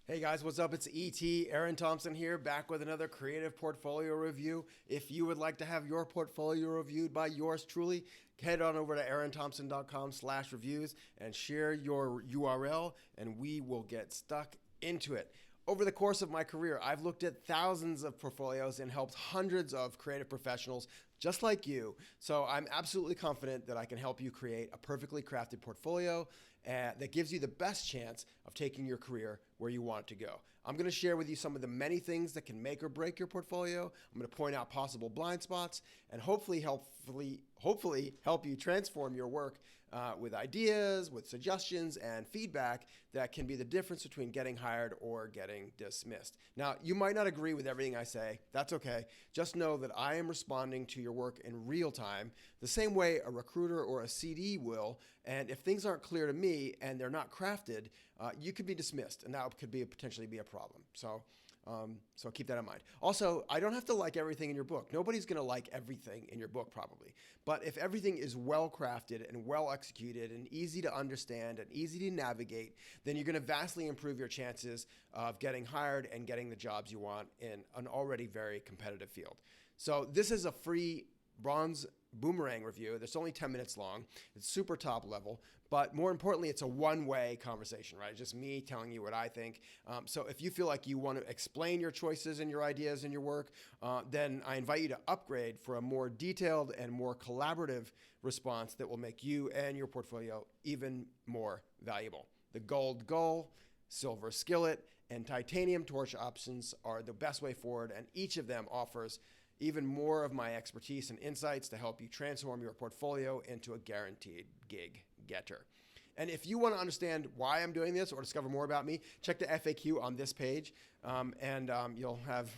Hey guys, what's up? It's Eran Thomson here, back with another creative portfolio review. If you would like to have your portfolio reviewed by yours truly, head on over to eranthomson.com/reviews and share your URL, and we will get stuck into it. Over the course of my career, I've looked at thousands of portfolios and helped hundreds of creative professionals just like you. So I'm absolutely confident that I can help you create a perfectly crafted portfolio that gives you the best chance of taking your career where you want it to go. I'm going to share with you some of the many things that can make or break your portfolio. I'm going to point out possible blind spots and hopefully help you transform your work with ideas, with suggestions, and feedback that can be the difference between getting hired or getting dismissed. Now, you might not agree with everything I say. That's okay. Just know that I am responding to your work in real time, the same way a recruiter or a CD will. And if things aren't clear to me and they're not crafted, you could be dismissed, and that could potentially be a problem. So keep that in mind. Also, I don't have to like everything in your book. Nobody's going to like everything in your book probably. But if everything is well crafted and well executed and easy to understand and easy to navigate, then you're going to vastly improve your chances of getting hired and getting the jobs you want in an already very competitive field. So this is a free Bronze Boomerang review. That's only 10 minutes long. It's super top level, but more importantly, it's a one-way conversation, right? It's just me telling you what I think. So if you feel like you want to explain your choices and your ideas in your work, then I invite you to upgrade for a more detailed and more collaborative response that will make you and your portfolio even more valuable. The gold goal, silver skillet, and titanium torch options are the best way forward, and each of them offers even more of my expertise and insights to help you transform your portfolio into a guaranteed gig getter. And if you want to understand why I'm doing this or discover more about me, check the FAQ on this page, and you'll have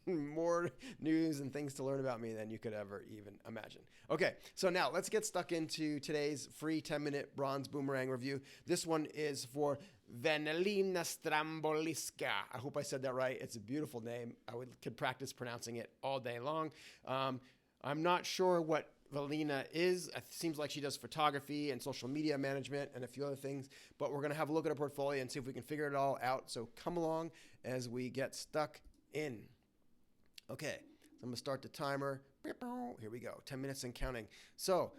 more news and things to learn about me than you could ever even imagine. Okay, so now let's get stuck into today's free 10-minute Bronze Boomerang review. This one is for Vanellina Stramboliska. I hope I said that right. It's a beautiful name. Could practice pronouncing it all day long. I'm not sure what Valina is. It seems like she does photography and social media management and a few other things, but we're going to have a look at her portfolio and see if we can figure it all out. So come along as we get stuck in. Okay, so I'm going to start the timer. Here we go, 10 minutes and counting. So,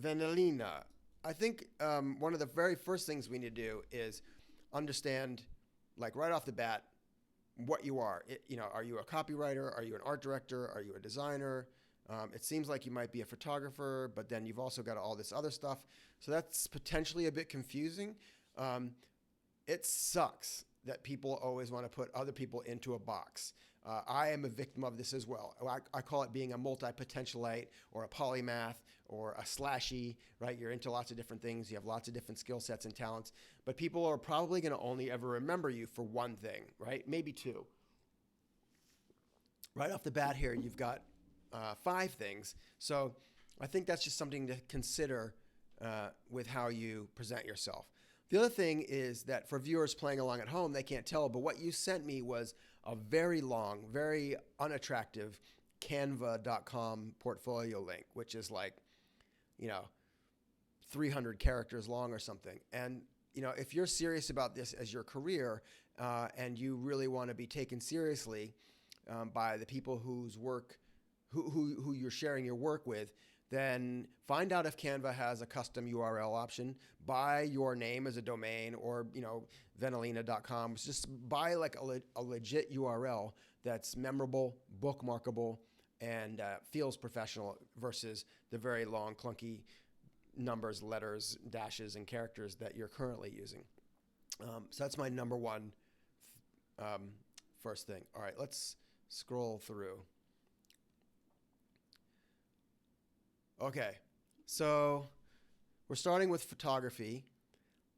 Vanellina, I think one of the very first things we need to do is understand, like right off the bat, what you are. Are you a copywriter? Are you an art director? Are you a designer? It seems like you might be a photographer, but then you've also got all this other stuff. So that's potentially a bit confusing. It sucks that people always want to put other people into a box. I am a victim of this as well. I call it being a multi-potentialite or a polymath or a slashy, right? You're into lots of different things. You have lots of different skill sets and talents, but people are probably going to only ever remember you for one thing, right? Maybe two. Right off the bat here, you've got 5 things. So I think that's just something to consider with how you present yourself. The other thing is that for viewers playing along at home, they can't tell, but what you sent me was a very long, very unattractive canva.com portfolio link, which is like, 300 characters long or something. And, if you're serious about this as your career and you really want to be taken seriously by the people whose work, who you're sharing your work with, then find out if Canva has a custom URL option. Buy your name as a domain or, Vanellina.com. Just buy like a legit URL that's memorable, bookmarkable, and feels professional versus the very long, clunky numbers, letters, dashes, and characters that you're currently using. So that's my number one first thing. All right, let's scroll through. Okay, so we're starting with photography,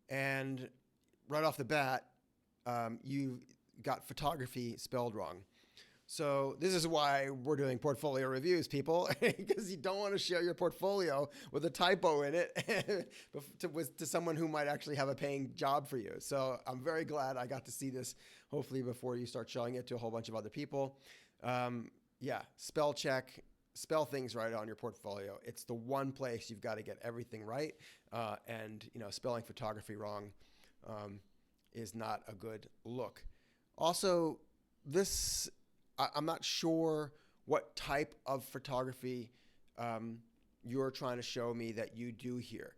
and right off the bat, you got photography spelled wrong. So this is why we're doing portfolio reviews, people, because you don't want to share your portfolio with a typo in it to someone who might actually have a paying job for you. So I'm very glad I got to see this, hopefully before you start showing it to a whole bunch of other people. Spell check. Spell things right on your portfolio. It's the one place you've got to get everything right. And spelling photography wrong is not a good look. Also, I'm not sure what type of photography you're trying to show me that you do here.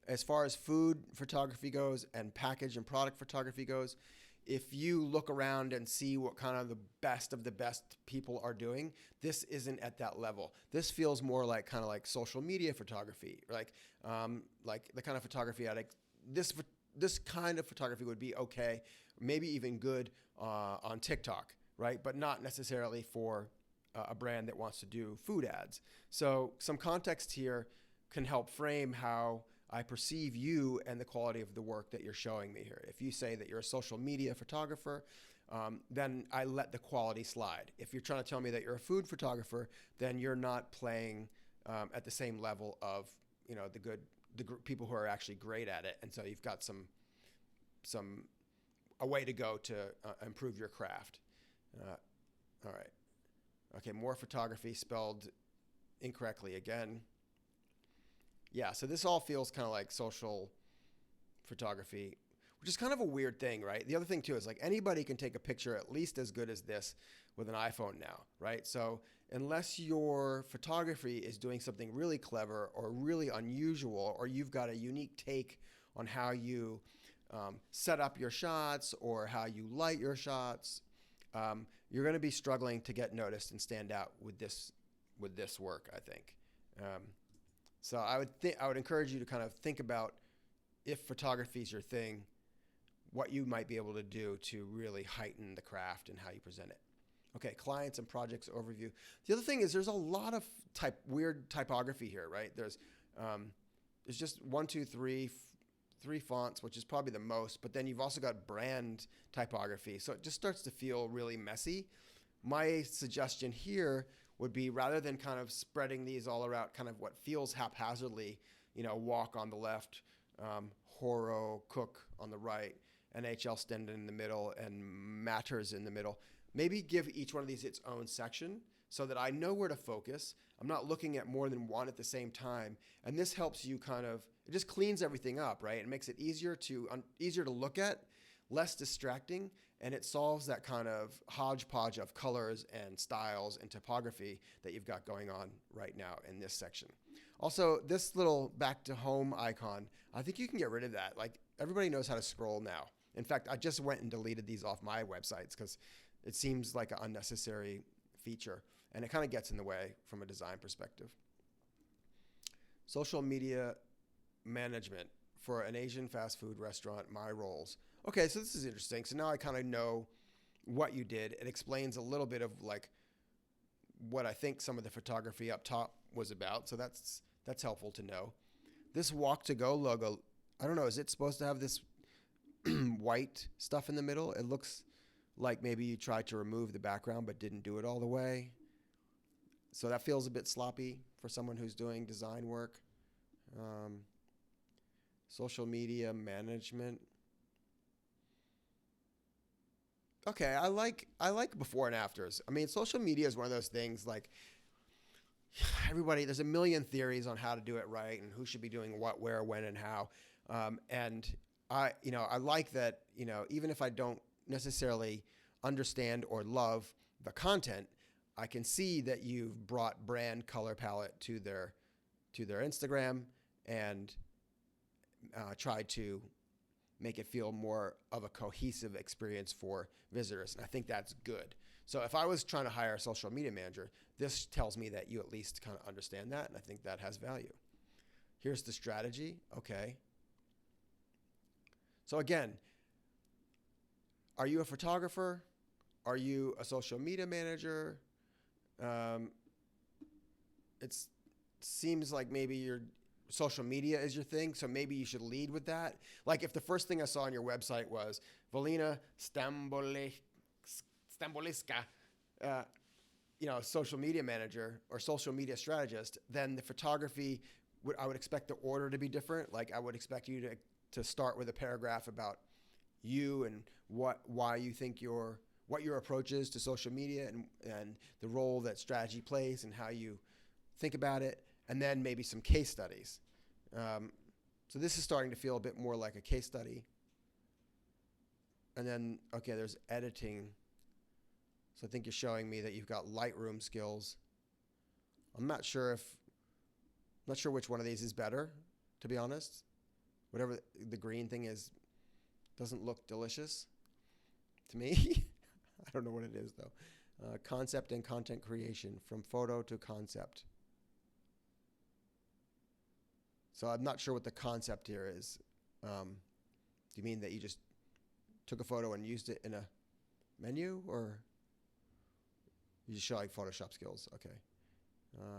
As far as food photography goes and package and product photography goes, if you look around and see what kind of the best people are doing, this isn't at that level. This feels more like kind of like social media photography, like the kind of photography this kind of photography would be okay, maybe even good on TikTok, right? But not necessarily for a brand that wants to do food ads. So some context here can help frame how I perceive you and the quality of the work that you're showing me here. If you say that you're a social media photographer, then I let the quality slide. If you're trying to tell me that you're a food photographer, then you're not playing at the same level of the people who are actually great at it, and so you've got a way to go to improve your craft. All right. Okay, more photography spelled incorrectly again. Yeah, so this all feels kind of like social photography, which is kind of a weird thing, right? The other thing too is like anybody can take a picture at least as good as this with an iPhone now, right? So unless your photography is doing something really clever or really unusual, or you've got a unique take on how you set up your shots or how you light your shots, you're going to be struggling to get noticed and stand out with this work, I think. So I would encourage you to kind of think about, if photography is your thing, what you might be able to do to really heighten the craft and how you present it. Okay, clients and projects overview. The other thing is there's a lot of weird typography here, right? There's just three fonts, which is probably the most, but then you've also got brand typography. So it just starts to feel really messy. My suggestion here would be, rather than kind of spreading these all around, kind of what feels haphazardly, Walk on the left, Horo, Cook on the right, NHL Stendon in the middle, and Matters in the middle. Maybe give each one of these its own section so that I know where to focus. I'm not looking at more than one at the same time. And this helps you it just cleans everything up, right? It makes it easier to look at, less distracting, and it solves that kind of hodgepodge of colors and styles and typography that you've got going on right now in this section. Also, this little back to home icon, I think you can get rid of that. Like, everybody knows how to scroll now. In fact, I just went and deleted these off my websites because it seems like an unnecessary feature, and it kind of gets in the way from a design perspective. Social media management for an Asian fast food restaurant, my roles. Okay, so this is interesting. So now I kind of know what you did. It explains a little bit of like what I think some of the photography up top was about. So that's helpful to know. This Walk to Go logo, I don't know, is it supposed to have this white stuff in the middle? It looks like maybe you tried to remove the background but didn't do it all the way. So that feels a bit sloppy for someone who's doing design work. Social media management. Okay, I like before and afters. I mean, social media is one of those things, like, there's a million theories on how to do it right and who should be doing what, where, when, and how. And I like that, even if I don't necessarily understand or love the content, I can see that you've brought brand color palette to their Instagram and tried to make it feel more of a cohesive experience for visitors. And I think that's good. So if I was trying to hire a social media manager, this tells me that you at least kind of understand that, and I think that has value. Here's the strategy. Okay. So again, are you a photographer? Are you a social media manager? It seems like maybe your social media is your thing, so maybe you should lead with that. Like, if the first thing I saw on your website was Valina Stamboliska, social media manager or social media strategist, then the photography, I would expect the order to be different. Like, I would expect you to start with a paragraph about you and why you think what your approach is to social media and the role that strategy plays and how you think about it, and then maybe some case studies. So this is starting to feel a bit more like a case study. And then, okay, there's editing. So I think you're showing me that you've got Lightroom skills. I'm not sure which one of these is better, to be honest. Whatever the green thing is doesn't look delicious to me. I don't know what it is, though. Concept and content creation, from photo to concept. So I'm not sure what the concept here is. Do you mean that you just took a photo and used it in a menu, or you just show like Photoshop skills? Okay.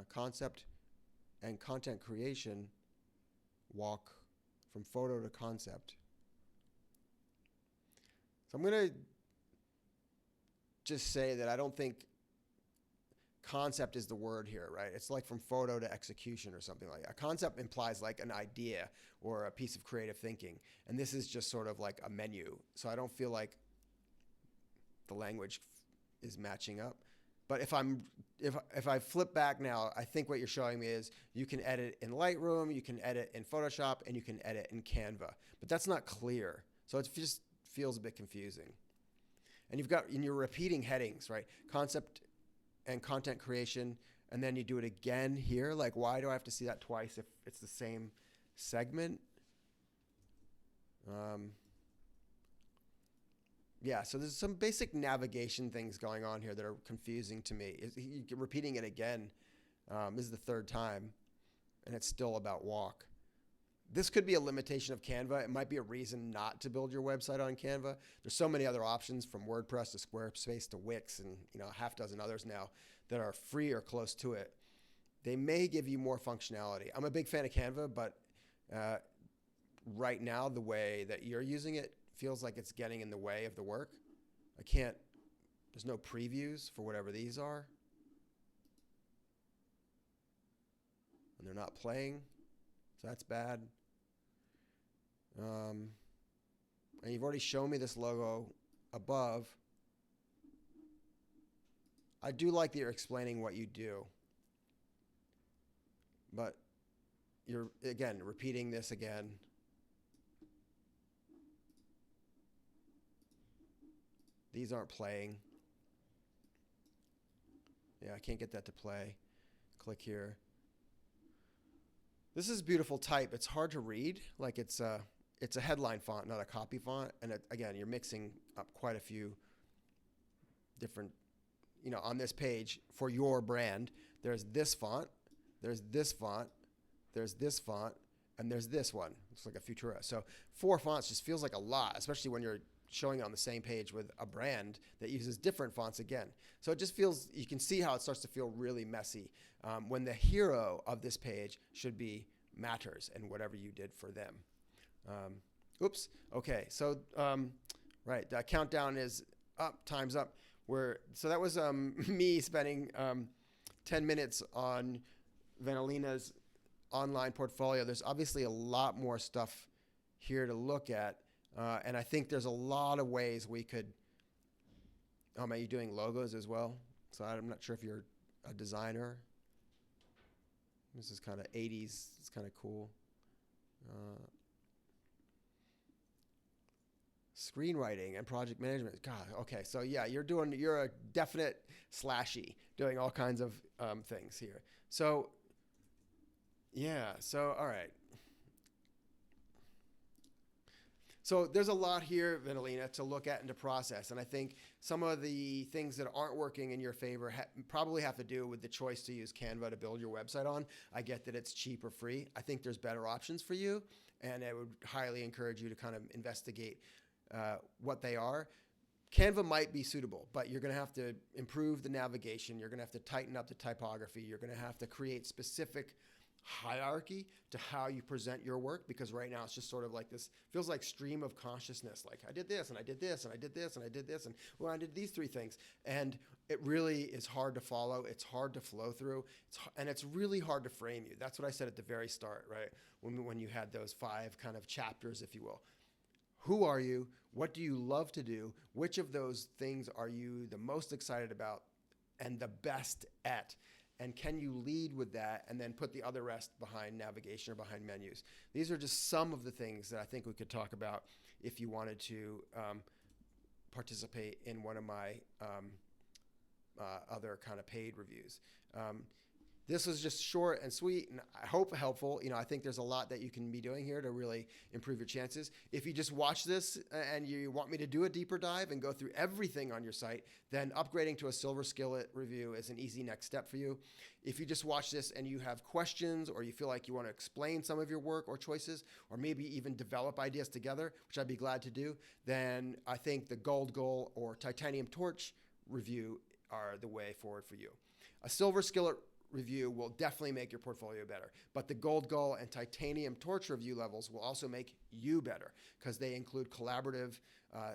Concept and content creation, walk from photo to concept. So I'm going to just say that I don't think concept is the word here, right? It's like from photo to execution or something like that. A concept implies like an idea or a piece of creative thinking. And this is just sort of like a menu. So I don't feel like the language is matching up. But if I flip back now, I think what you're showing me is you can edit in Lightroom, you can edit in Photoshop, and you can edit in Canva. But that's not clear. So it just feels a bit confusing. And you're repeating headings, right? Concept and content creation, and then you do it again here. Like, why do I have to see that twice if it's the same segment? Yeah, so there's some basic navigation things going on here that are confusing to me. You're repeating it again. This is the third time, and it's still about walk. This could be a limitation of Canva. It might be a reason not to build your website on Canva. There's so many other options, from WordPress to Squarespace to Wix, and a half dozen others now that are free or close to it. They may give you more functionality. I'm a big fan of Canva, but right now the way that you're using it feels like it's getting in the way of the work. There's no previews for whatever these are. And they're not playing, so that's bad. And you've already shown me this logo above. I do like that you're explaining what you do, but you're, again, repeating this again. These aren't playing. Yeah, I can't get that to play. Click here. This is beautiful type. It's hard to read. Like it's a headline font, not a copy font. And again, you're mixing up quite a few different, on this page for your brand. There's this font, there's this font, there's this font, and there's this one. It's like a Futura. So 4 fonts just feels like a lot, especially when you're showing on the same page with a brand that uses different fonts again. So it just feels, you can see how it starts to feel really messy when the hero of this page should be matters and whatever you did for them. Oops. Okay. So, right. The countdown is up. Time's up. So that was me spending 10 minutes on Vanelina's online portfolio. There's obviously a lot more stuff here to look at. And I think there's a lot of ways we could. Are you doing logos as well? So I'm not sure if you're a designer. This is kind of 80s. It's kind of cool. Screenwriting and project management. God, okay. So yeah, you're a definite slashy, doing all kinds of things here. So yeah. So all right. So there's a lot here, Vanelina, to look at and to process. And I think some of the things that aren't working in your favor probably have to do with the choice to use Canva to build your website on. I get that it's cheap or free. I think there's better options for you. And I would highly encourage you to kind of investigate what they are. Canva might be suitable, but you're going to have to improve the navigation. You're going to have to tighten up the typography. You're going to have to create specific hierarchy to how you present your work, because right now it's just sort of like this, feels like stream of consciousness. Like I did this and I did this and I did this and I did this and I did these 3 things. And it really is hard to follow. It's hard to flow through. And it's really hard to frame you. That's what I said at the very start, right? When you had those 5 kind of chapters, if you will. Who are you? What do you love to do? Which of those things are you the most excited about and the best at? And can you lead with that and then put the other rest behind navigation or behind menus? These are just some of the things that I think we could talk about if you wanted to participate in one of my other kind of paid reviews. This was just short and sweet, and I hope helpful. I think there's a lot that you can be doing here to really improve your chances. If you just watch this and you want me to do a deeper dive and go through everything on your site, then upgrading to a Silver Skillet review is an easy next step for you. If you just watch this and you have questions, or you feel like you want to explain some of your work or choices, or maybe even develop ideas together, which I'd be glad to do, then I think the Gold Goal or Titanium Torch review are the way forward for you. A Silver Skillet review will definitely make your portfolio better, but the Gold Gull and Titanium Torch review levels will also make you better, because they include collaborative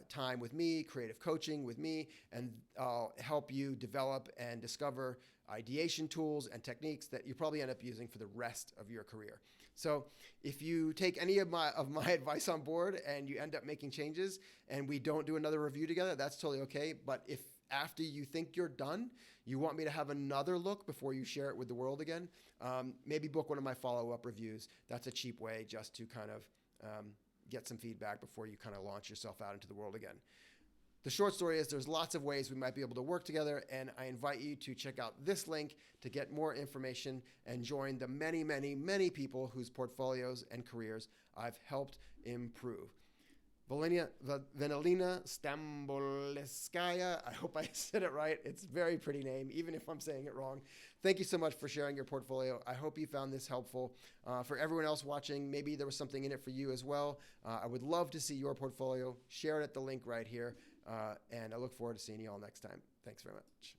time with me, creative coaching with me, and I'll help you develop and discover ideation tools and techniques that you probably end up using for the rest of your career. So if you take any of my advice on board and you end up making changes and we don't do another review together, that's totally okay. But if after you think you're done, you want me to have another look before you share it with the world again, maybe book one of my follow-up reviews. That's a cheap way just to kind of get some feedback before you kind of launch yourself out into the world again. The short story is there's lots of ways we might be able to work together, and I invite you to check out this link to get more information and join the many, many, many people whose portfolios and careers I've helped improve. Vanelina Stamboleskaya, I hope I said it right. It's a very pretty name, even if I'm saying it wrong. Thank you so much for sharing your portfolio. I hope you found this helpful. For everyone else watching, maybe there was something in it for you as well. I would love to see your portfolio. Share it at the link right here. And I look forward to seeing you all next time. Thanks very much.